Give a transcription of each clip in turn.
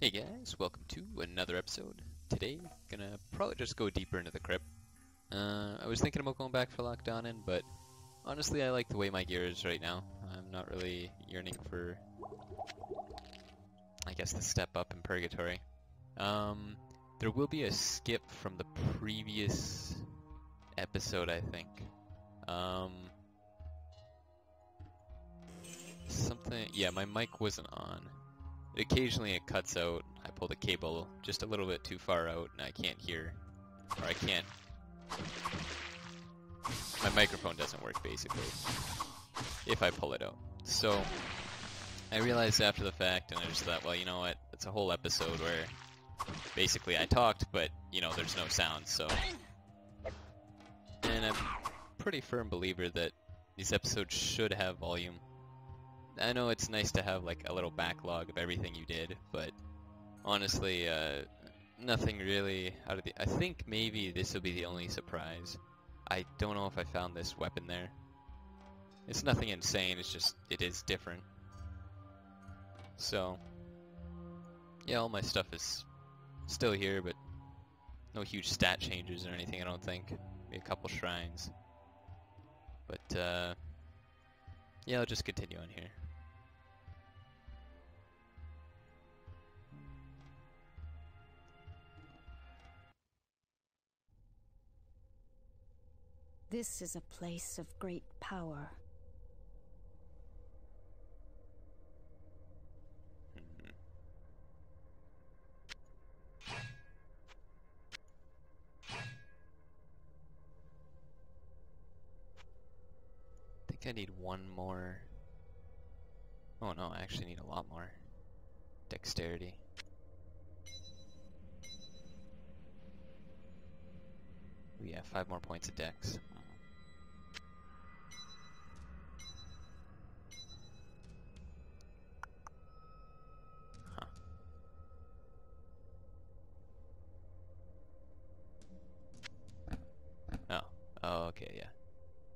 Hey guys, welcome to another episode. Today, gonna probably just go deeper into the crypt. I was thinking about going back for Lockdown, but honestly I like the way my gear is right now. I'm not really yearning for, I guess, the step up in Purgatory. There will be a skip from the previous episode, I think. Yeah, my mic wasn't on. Occasionally it cuts out. I pull the cable just a little bit too far out and I can't hear, or I can't, my microphone doesn't work basically, if I pull it out. So, I realized after the fact and I just thought, well, you know what, it's a whole episode where basically I talked, but, you know, there's no sound, so. And I'm a pretty firm believer that these episodes should have volume. I know it's nice to have like a little backlog of everything you did, but honestly, nothing really out of the... I think maybe this will be the only surprise. I don't know if I found this weapon there. It's nothing insane, it's just, it is different. So, yeah, all my stuff is still here, but no huge stat changes or anything, I don't think. Maybe a couple shrines. But, yeah, I'll just continue on here. This is a place of great power. I think I need one more. Oh no, I actually need a lot more. Dexterity. Oh yeah, 5 more points of dex. Huh. Oh, okay, yeah.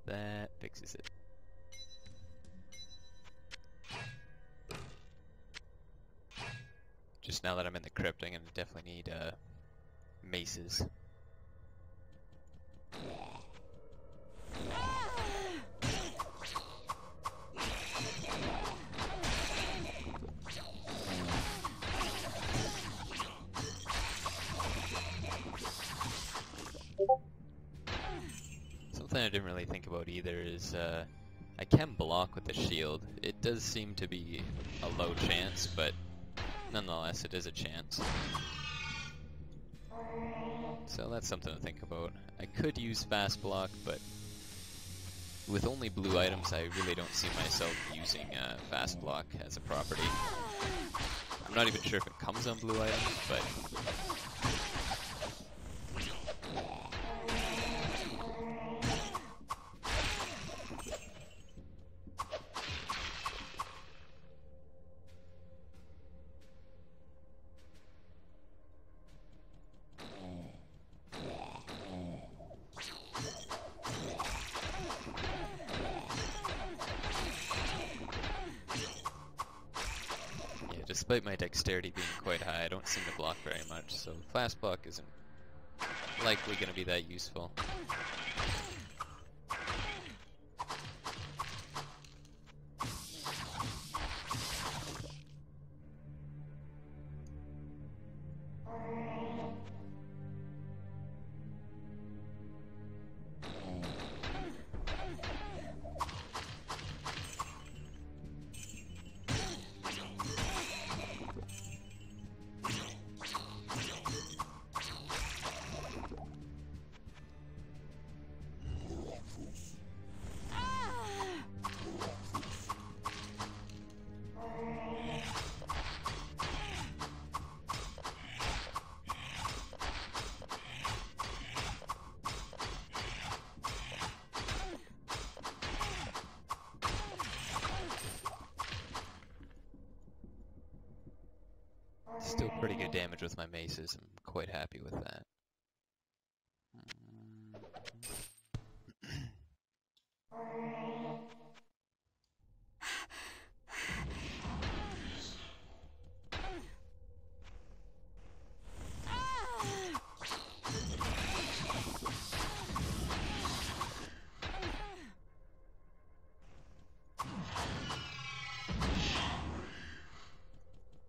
That fixes it. Just now that I'm in the crypt, I'm gonna definitely need maces. Something I didn't really think about either is I can block with the shield. It does seem to be a low chance, but nonetheless it is a chance. So that's something to think about. I could use fast block, but with only blue items I really don't see myself using fast block as a property. I'm not even sure if it comes on blue items, but despite my dexterity being quite high, I don't seem to block very much, so fast block isn't likely going to be that useful. Still pretty good damage with my maces. I'm quite happy with that.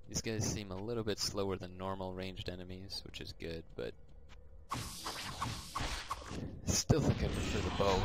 These guys seem a little bit slower than normal ranged enemies, which is good, but still think I prefer the bow.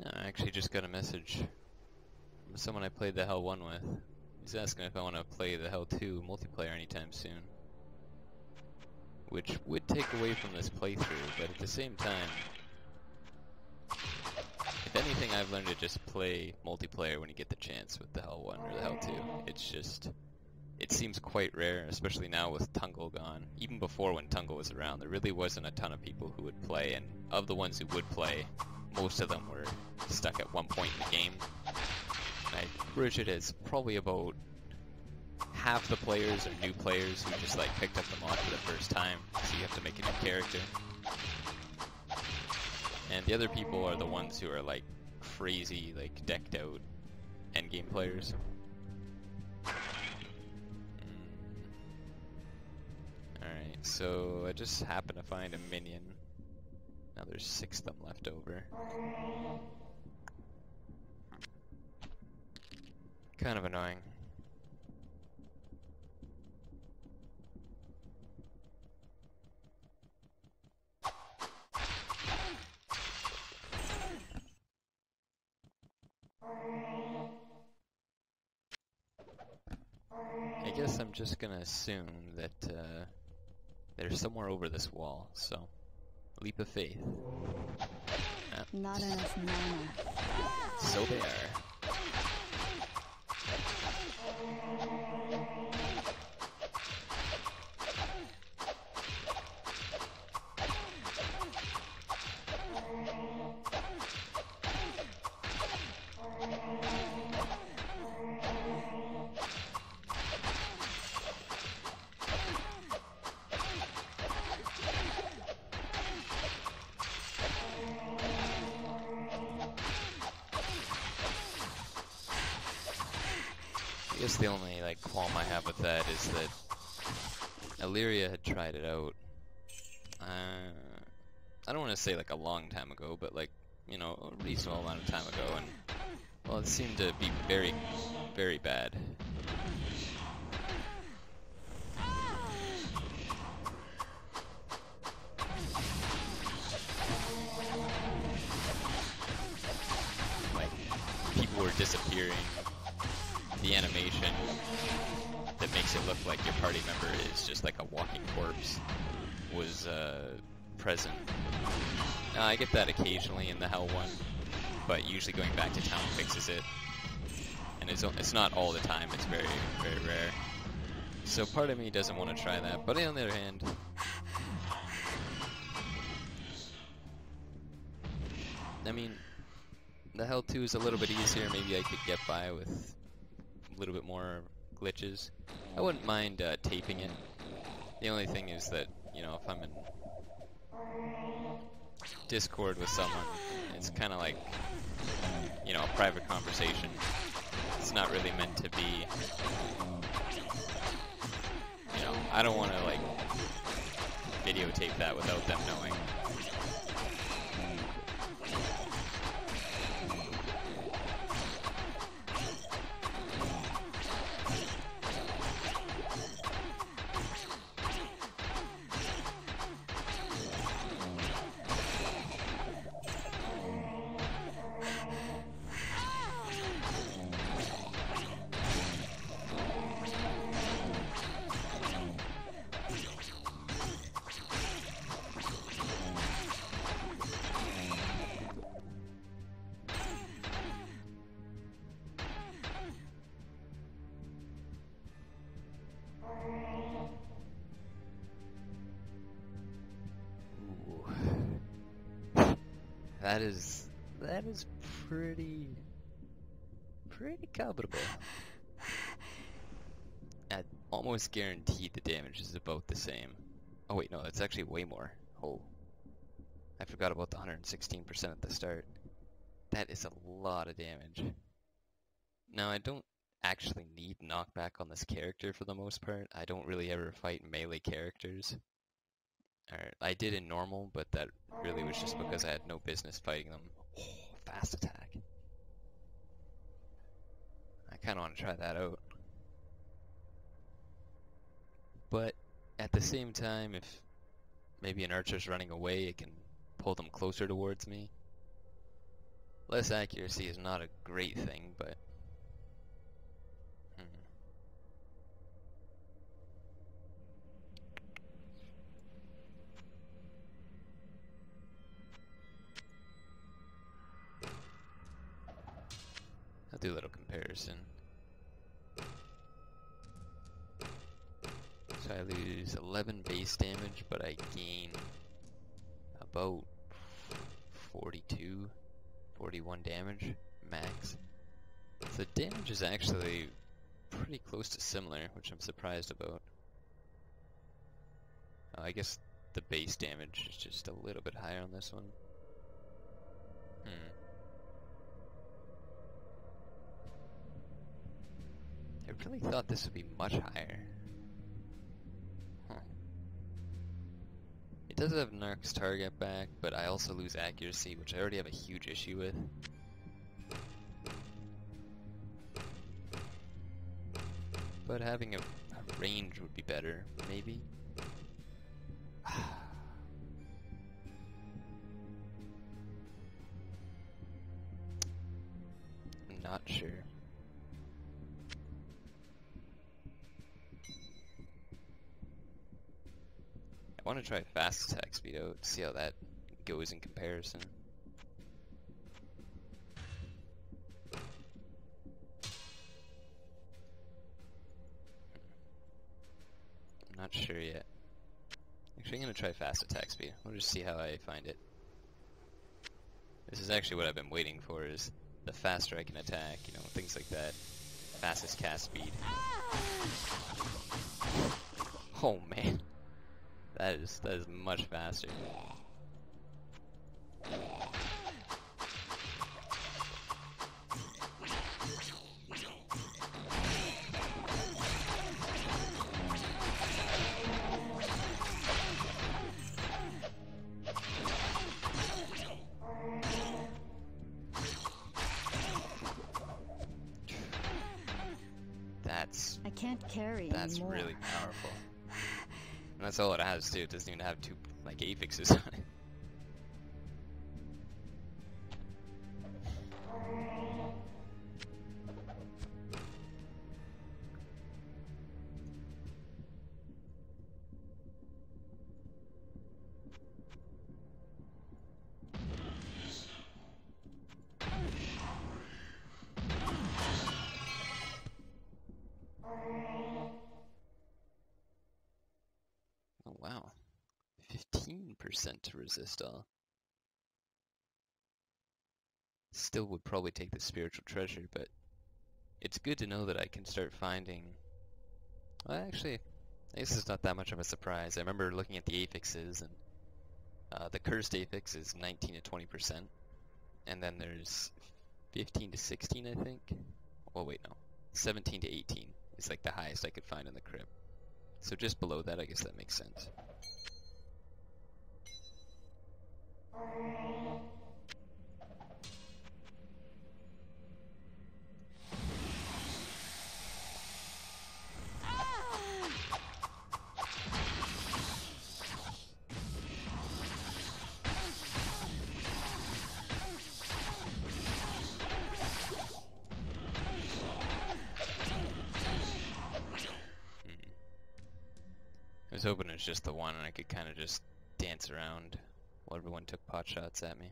I actually just got a message from someone I played the Hell 1 with. He's asking if I want to play the Hell 2 multiplayer anytime soon. Which would take away from this playthrough, but at the same time, if anything, I've learned to just play multiplayer when you get the chance with the Hell 1 or the Hell 2. It's just, it seems quite rare, especially now with Tungle gone. Even before when Tungle was around, there really wasn't a ton of people who would play, and of the ones who would play, most of them were stuck at one point in the game. I Bridget is probably about half the players are new players who just like picked up the mod for the first time, so you have to make a new character. And the other people are the ones who are like crazy, like decked out endgame players. Alright, so I just happened to find a minion. Now there's 6 of them left over. Kind of annoying. I guess I'm just gonna assume that they're somewhere over this wall, so leap of faith. Not enough mana. So they are. I guess the only like qualm I have with that is that Illyria had tried it out. I don't want to say like a long time ago, but like, you know, a reasonable amount of time ago, and well, it seemed to be very, very bad. Like, people were disappearing. The animation that makes it look like your party member is just like a walking corpse was present. Now, I get that occasionally in the Hell 1, but usually going back to town fixes it. And it's not all the time, it's very, very rare. So part of me doesn't want to try that, but on the other hand, I mean, the Hell 2 is a little bit easier, maybe I could get by with a little bit more glitches. I wouldn't mind taping it. The only thing is that, you know, if I'm in Discord with someone, it's kind of like, you know, a private conversation. it's not really meant to be, you know, I don't want to like videotape that without them knowing. That is pretty comfortable. I almost guaranteed the damage is about the same. Oh wait, no, it's actually way more. Oh, I forgot about the 116% at the start. That is a lot of damage. Now I don't actually need knockback on this character for the most part. I don't really ever fight melee characters. I did in normal, but that really was just because I had no business fighting them. Oh, fast attack. I kind of want to try that out. But at the same time, if maybe an archer's running away, it can pull them closer towards me. Less accuracy is not a great thing, but... I'll do a little comparison. So I lose 11 base damage, but I gain about 42, 41 damage max. So the damage is actually pretty close to similar, which I'm surprised about. I guess the base damage is just a little bit higher on this one. I really thought this would be much higher. Huh. It does have Narc's target back, but I also lose accuracy, which I already have a huge issue with. But having a range would be better, maybe? I'm not sure. I want to try fast attack speed out, see how that goes in comparison. I'm not sure yet. Actually, I'm going to try fast attack speed. We'll just see how I find it. This is actually what I've been waiting for, is the faster I can attack, you know, things like that. Fastest cast speed. Oh man. That is much faster. I can't carry That's anymore. really powerful. And that's all it has too. It doesn't even have two like affixes on it. Oh wow. 15% to resist all. Still would probably take the spiritual treasure, but it's good to know that I can start finding... Well, actually, I guess it's not that much of a surprise. I remember looking at the affixes, and the cursed affix is 19 to 20%, and then there's 15 to 16, I think. Oh wait, no. 17 to 18 is like the highest I could find in the crypt. So just below that, I guess that makes sense. I was hoping it was just the one and I could kind of just dance around while everyone took pot shots at me.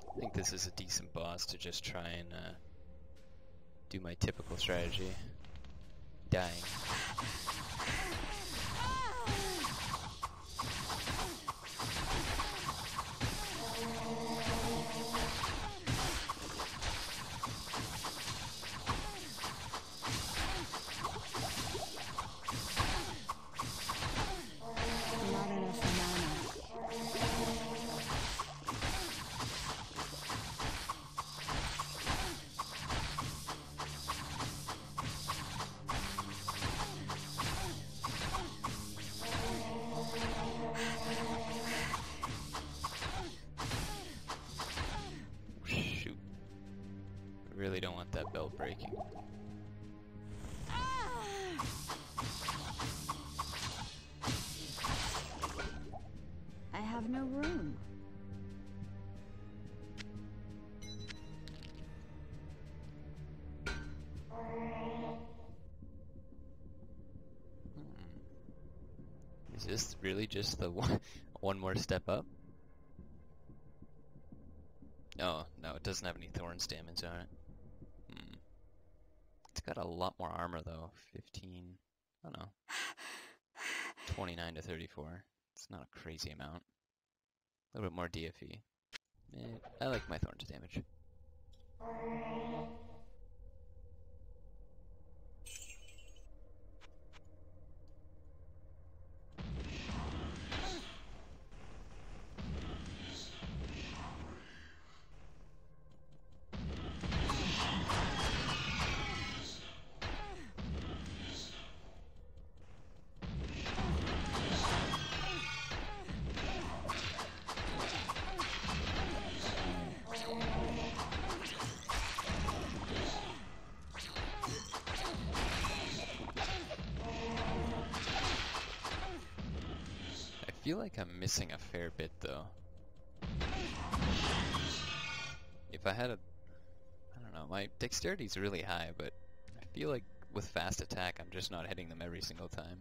I think this is a decent boss to just try and do my typical strategy. Dying. Not enough mana. Shoot. I really don't want that bell breaking. I have no room. Is this really just the one more step up? Oh, no, it doesn't have any thorns damage on it. It's got a lot more armor though. 15, I don't know. 29 to 34. It's not a crazy amount. A little bit more DFE. I like my thorns damage. I feel like I'm missing a fair bit though. If I had a... I don't know, my dexterity's really high, but I feel like with fast attack I'm just not hitting them every single time.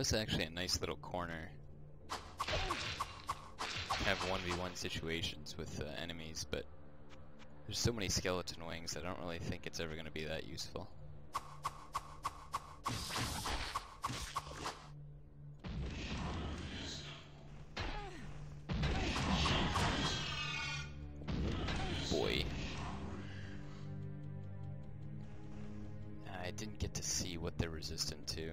was actually a nice little corner. Have 1v1 situations with enemies, but there's so many skeleton wings that I don't really think it's ever going to be that useful. Boy. I didn't get to see what they're resistant to.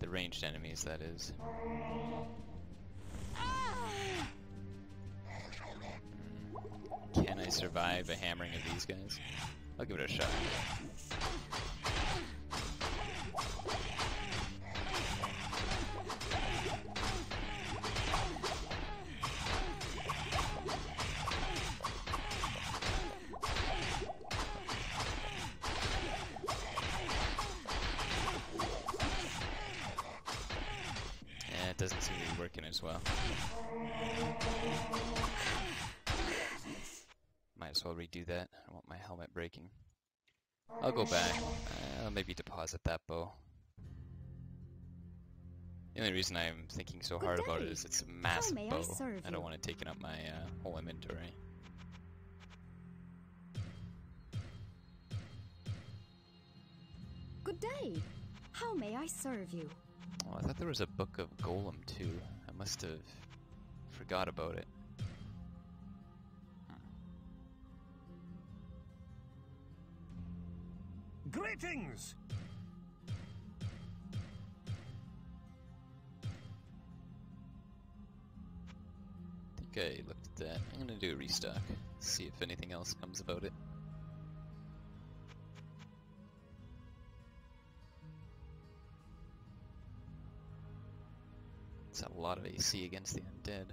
The ranged enemies, that is. Can I survive a hammering of these guys? I'll give it a shot. Yeah, it doesn't seem to be working as well. Might as well redo that. I don't want my helmet breaking. I'll go back. I'll maybe deposit that bow. The only reason I'm thinking so hard about it is it's a massive bow. I don't want it taking up my whole inventory. Good day. How may I serve you? Oh, I thought there was a book of Golem too. I must have forgot about it. Greetings! I think I looked at that. I'm gonna do a restock. See if anything else comes about it. It's a lot of AC against the undead.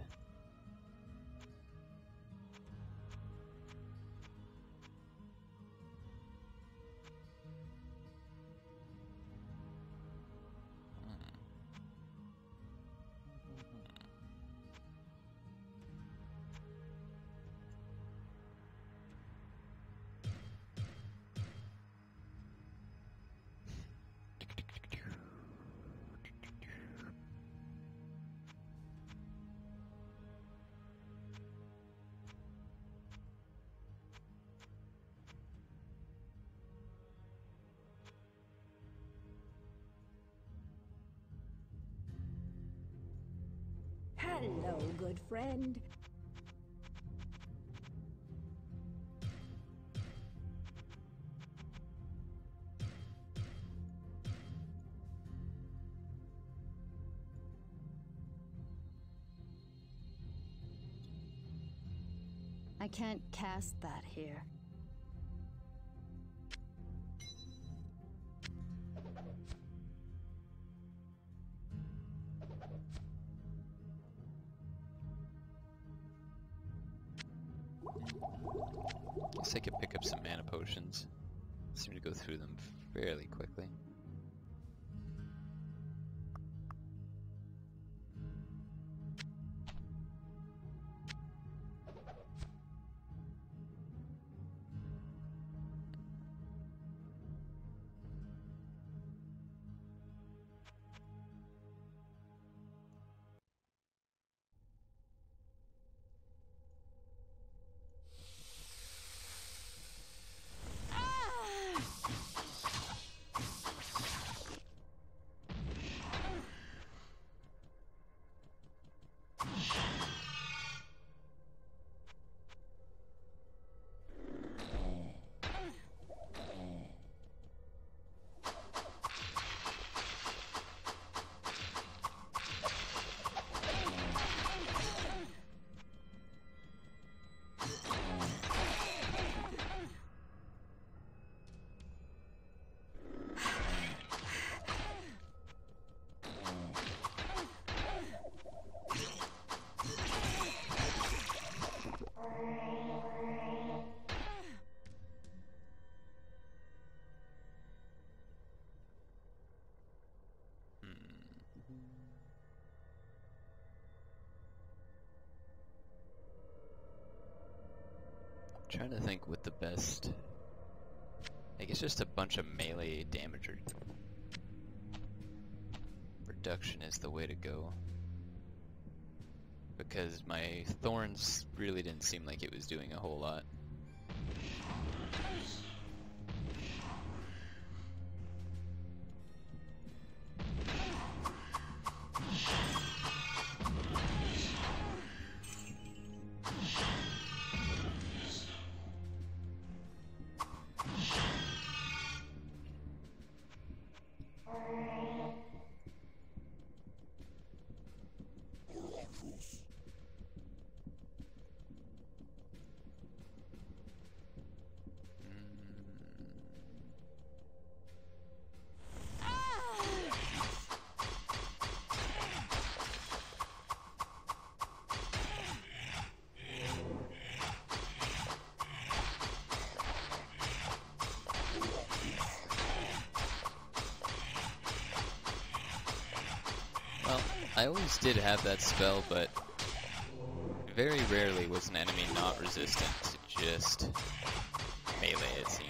Hello, good friend. I can't cast that here. Guess I could pick up some mana potions. Seem to go through them fairly quickly. Trying to think what the best... I guess just a bunch of melee damager. reduction is the way to go. Because my thorns really didn't seem like it was doing a whole lot. Well, I always did have that spell, but very rarely was an enemy not resistant to just melee, it seemed.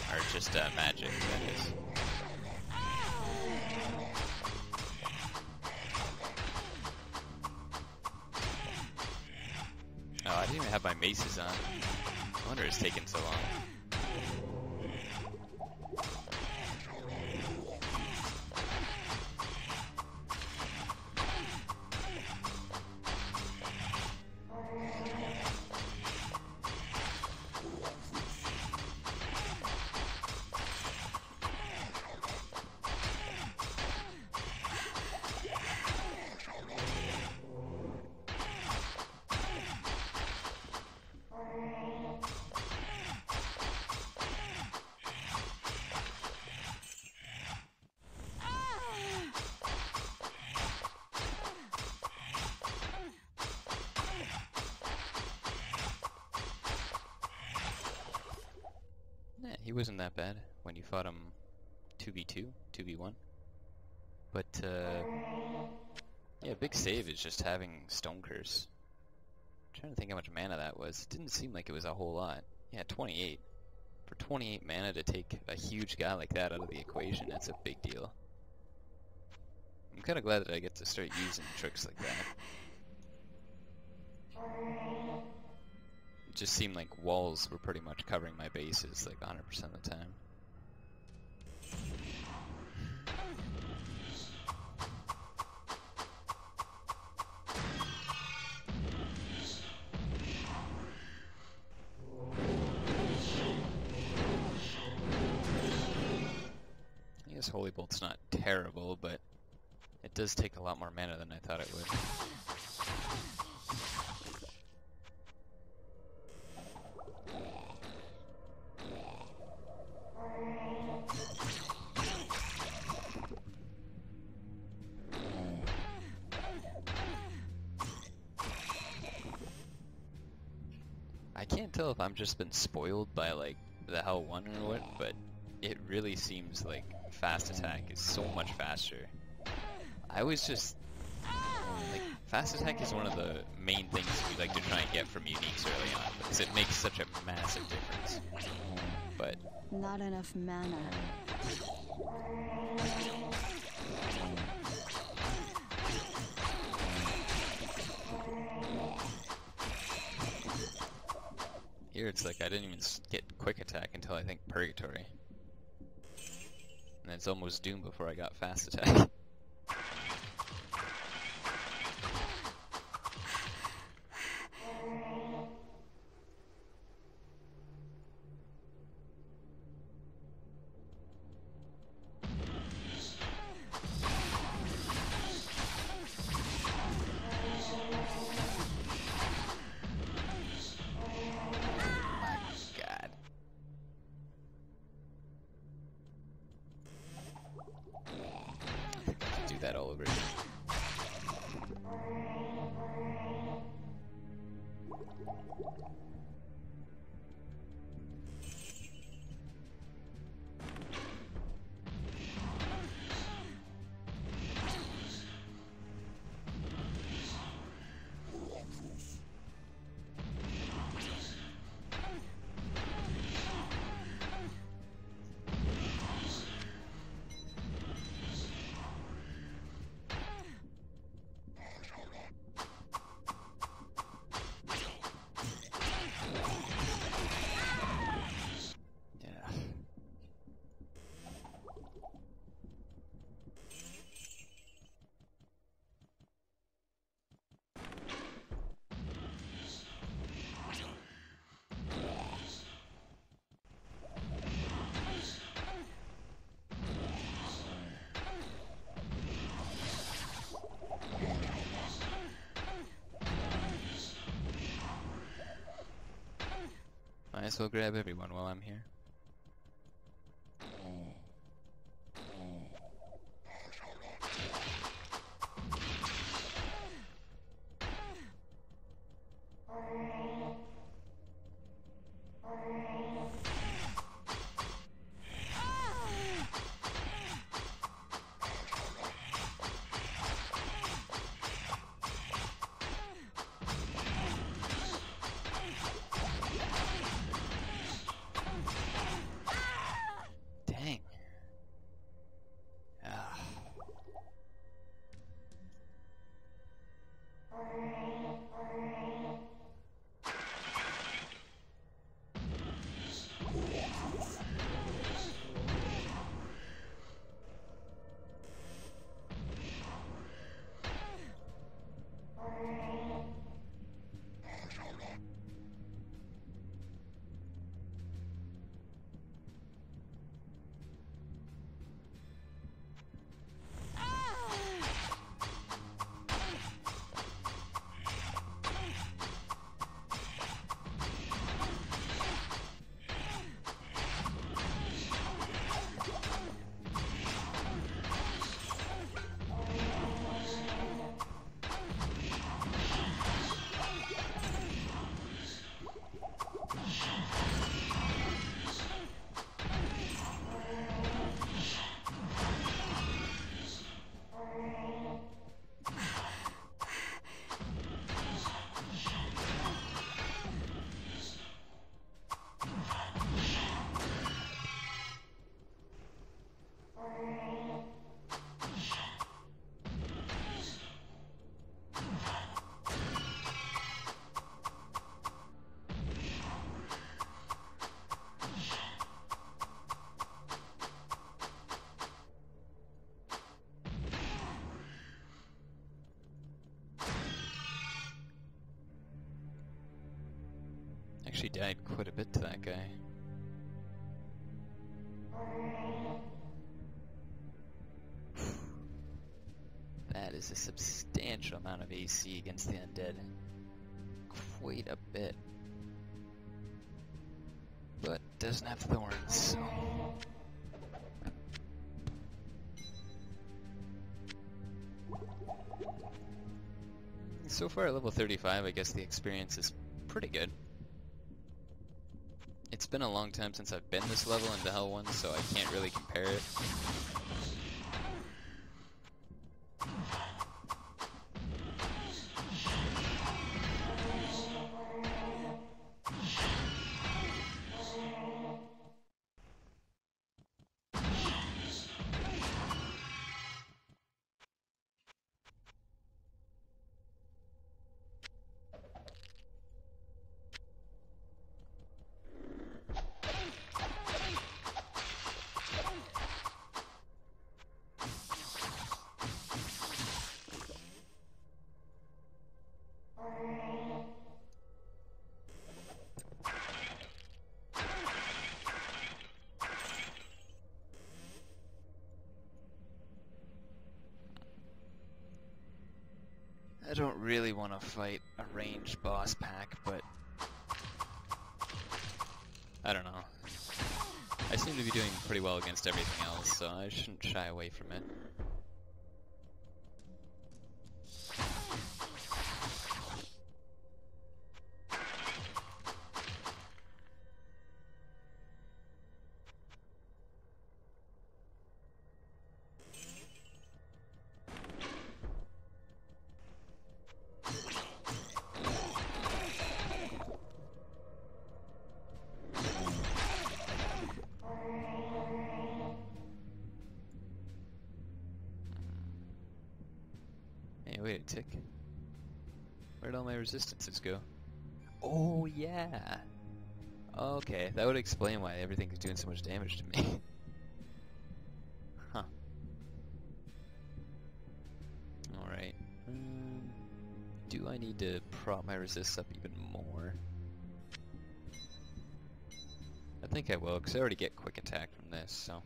Or just magic, that is. Oh, I didn't even have my maces on. I wonder it's taking so long. Yeah, he wasn't that bad when you fought him 2v2, 2v1. But, yeah, big save is just having Stone Curse. I'm trying to think how much mana that was. It didn't seem like it was a whole lot. Yeah, 28. For 28 mana to take a huge guy like that out of the equation, that's a big deal. I'm kind of glad that I get to start using tricks like that. It just seemed like walls were pretty much covering my bases like 100% of the time. I guess Holy Bolt's not terrible, but it does take a lot more mana than I thought it would. I can't tell if I've just been spoiled by like the Hell 1 or what, but it really seems like fast attack is so much faster. I always just like fast attack is one of the main things we like to try and get from uniques early on because it makes such a massive difference. But not enough mana. here it's like I didn't even get quick attack until I think Purgatory. And it's almost Doom before I got fast attack. Might as well grab everyone while I'm here. Dang. Ah. Actually died quite a bit to that guy. That is a substantial amount of AC against the undead. Quite a bit. But doesn't have thorns, so... So far at level 35, I guess the experience is pretty good. It's been a long time since I've been this level in Thehell 1, so I can't really compare it. I don't really want to fight a ranged boss pack, but I don't know. I seem to be doing pretty well against everything else, so I shouldn't shy away from it. Hey, wait a tick. Where'd all my resistances go? Oh, yeah! Okay, that would explain why everything's doing so much damage to me. Huh. Alright. Do I need to prop my resists up even more? I think I will, because I already get quick attack from this, so...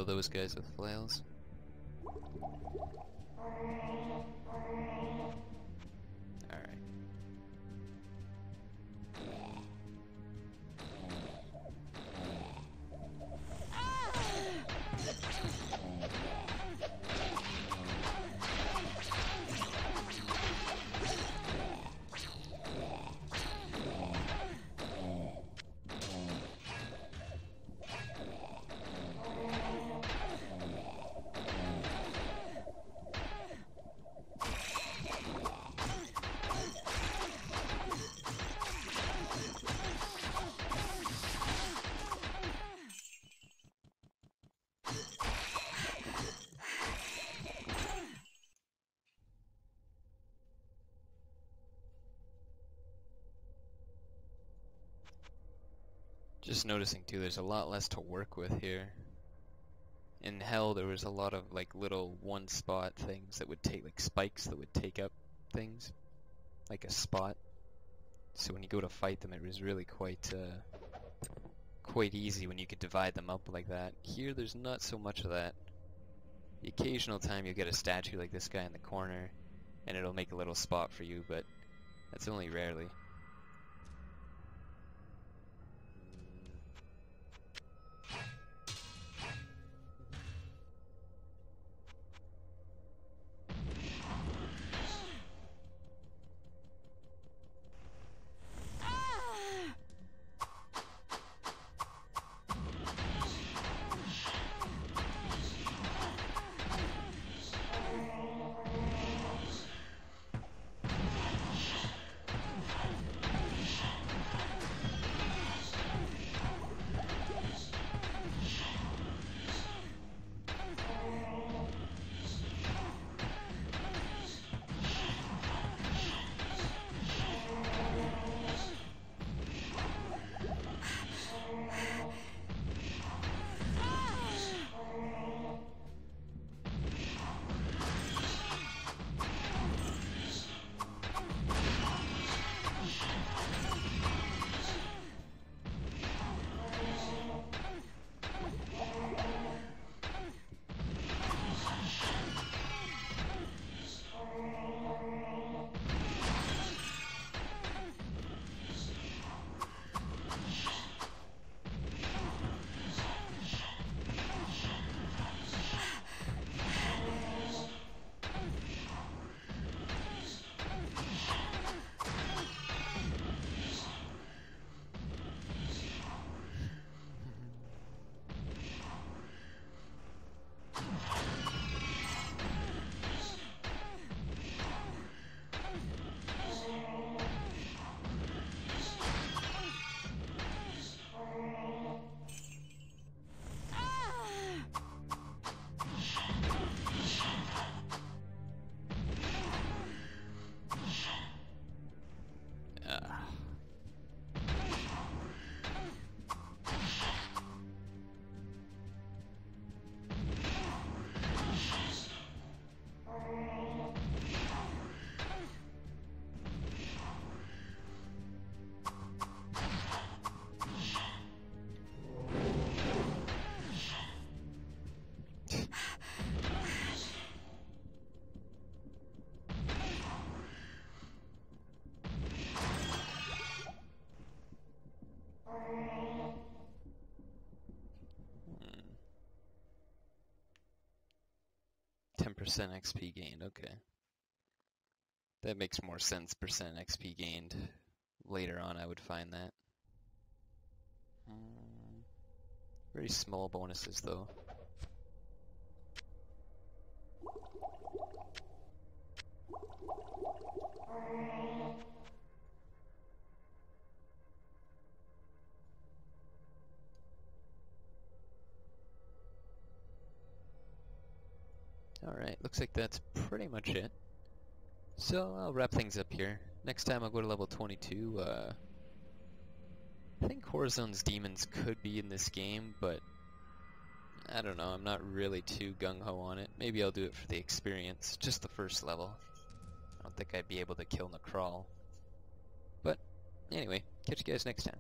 kill those guys with flails. Alright. Just noticing too, there's a lot less to work with here. In Hell, there was a lot of like little one-spot things that would take, like spikes that would take up things, like a spot. So when you go to fight them, it was really quite easy when you could divide them up like that. Here, there's not so much of that. The occasional time you get a statue like this guy in the corner, and it'll make a little spot for you, but that's only rarely. Percent XP gained, okay. That makes more sense, percent XP gained. Later on I would find that. Very small bonuses though. Alright, looks like that's pretty much it. So I'll wrap things up here. Next time I'll go to level 22. I think Horzone's demons could be in this game, but I don't know, I'm not really too gung-ho on it. Maybe I'll do it for the experience, just the first level. I don't think I'd be able to kill Necrawl. But anyway, catch you guys next time.